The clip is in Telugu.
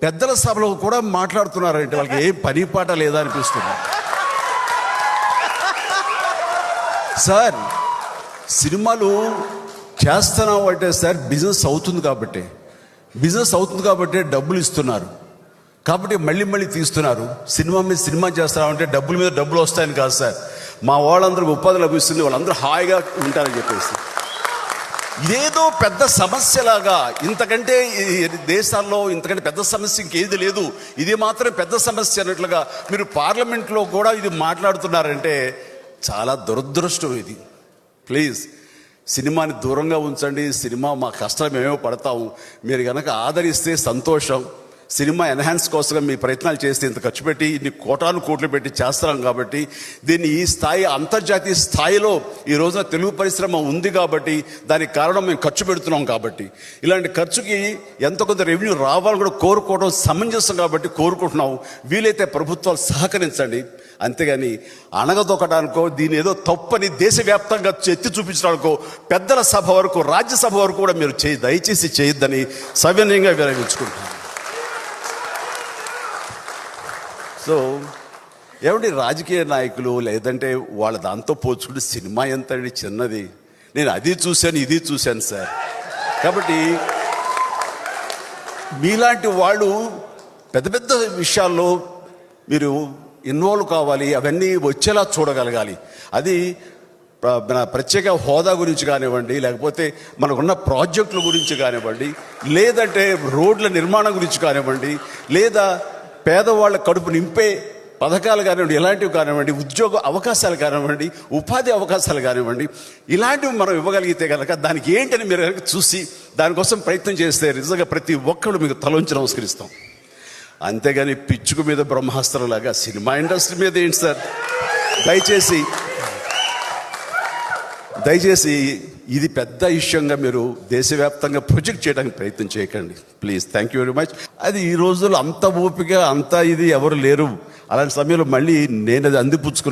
పెద్దల సభలో కూడా మాట్లాడుతున్నారంటే వాళ్ళకి ఏం పని పాట లేదా అనిపిస్తుంది. సార్ సినిమాలు చేస్తున్నాం అంటే సార్ బిజినెస్ అవుతుంది కాబట్టి డబ్బులు ఇస్తున్నారు కాబట్టి మళ్ళీ తీస్తున్నారు. సినిమా మీద సినిమా చేస్తున్నామంటే డబ్బుల మీద డబ్బులు వస్తాయని కాదు సార్. మా వాళ్ళందరికీ ఉపాధి లభిస్తుంది, వాళ్ళందరూ హాయిగా ఉంటారని చెప్పేసి. ఇదేదో పెద్ద సమస్యలాగా, ఇంతకంటే దేశాల్లో ఇంతకంటే పెద్ద సమస్య ఇంకేది లేదు, ఇది మాత్రం పెద్ద సమస్య అన్నట్లుగా మీరు పార్లమెంట్లో కూడా ఇది మాట్లాడుతున్నారంటే చాలా దురదృష్టం ఇది. ప్లీజ్ సినిమాని దూరంగా ఉంచండి. సినిమా మా కష్టాలు మేమేమో పడతాము, మీరు కనుక ఆదరిస్తే సంతోషం. సినిమా ఎన్హాన్స్ కోసం మీ ప్రయత్నాలు చేస్తే ఇంత ఖర్చు పెట్టి ఇన్ని కోట్లు పెట్టి చేస్తున్నాం కాబట్టి దీన్ని ఈ స్థాయి అంతర్జాతీయ స్థాయిలో ఈ రోజున తెలుగు పరిశ్రమ ఉంది కాబట్టి దానికి కారణం మేము ఖర్చు పెడుతున్నాం కాబట్టి ఇలాంటి ఖర్చుకి ఎంత కొంత రెవెన్యూ రావాలని కూడా కోరుకోవడం సమంజసం కాబట్టి కోరుకుంటున్నాం. వీలైతే ప్రభుత్వాలు సహకరించండి. అంతేగాని అణగదొక్కడానికో దీని ఏదో తప్పని దేశవ్యాప్తంగా ఎత్తి చూపించడానికో పెద్దల సభ వరకు రాజ్యసభ వరకు కూడా మీరు దయచేసి చేయొద్దని సవినయంగా విరమించుకుంటున్నాను. సో ఏమంటే రాజకీయ నాయకులు లేదంటే వాళ్ళ దాంతో పోల్చుకుంటే సినిమా ఎంత చిన్నది. నేను అది చూశాను ఇది చూశాను సార్. కాబట్టి మీలాంటి వాళ్ళు పెద్ద పెద్ద విషయాల్లో మీరు ఇన్వాల్వ్ కావాలి, అవన్నీ వచ్చేలా చూడగలగాలి. అది ప్రత్యేక హోదా గురించి కానివ్వండి, లేకపోతే మనకున్న ప్రాజెక్టుల గురించి కానివ్వండి, లేదంటే రోడ్ల నిర్మాణం గురించి కానివ్వండి, లేదా పేదవాళ్ళ కడుపు నింపే పథకాలు కానివ్వండి, ఇలాంటివి కానివ్వండి, ఉద్యోగ అవకాశాలు కానివ్వండి, ఉపాధి అవకాశాలు కానివ్వండి, ఇలాంటివి మనం ఇవ్వగలిగితే కనుక దానికి ఏంటని మీరు కనుక చూసి దానికోసం ప్రయత్నం చేస్తే నిజంగా ప్రతి ఒక్కరు మీకు తలొంచి నమస్కరిస్తాం. అంతేగాని పిచ్చుకు మీద బ్రహ్మాస్త్రంలాగా సినిమా ఇండస్ట్రీ మీద ఏంటి సార్? దయచేసి ఇది పెద్ద విషయంగా మీరు దేశవ్యాప్తంగా ప్రొజెక్ట్ చేయడానికి ప్రయత్నం చేయకండి please. Thank you very much. అది ఈ రోజుల్లో అంత ఓపిక అంత ఇది ఎవరు లేరు. అలాంటి సమయంలో మళ్ళీ నేను అది అందిపుచ్చుకున్నాను.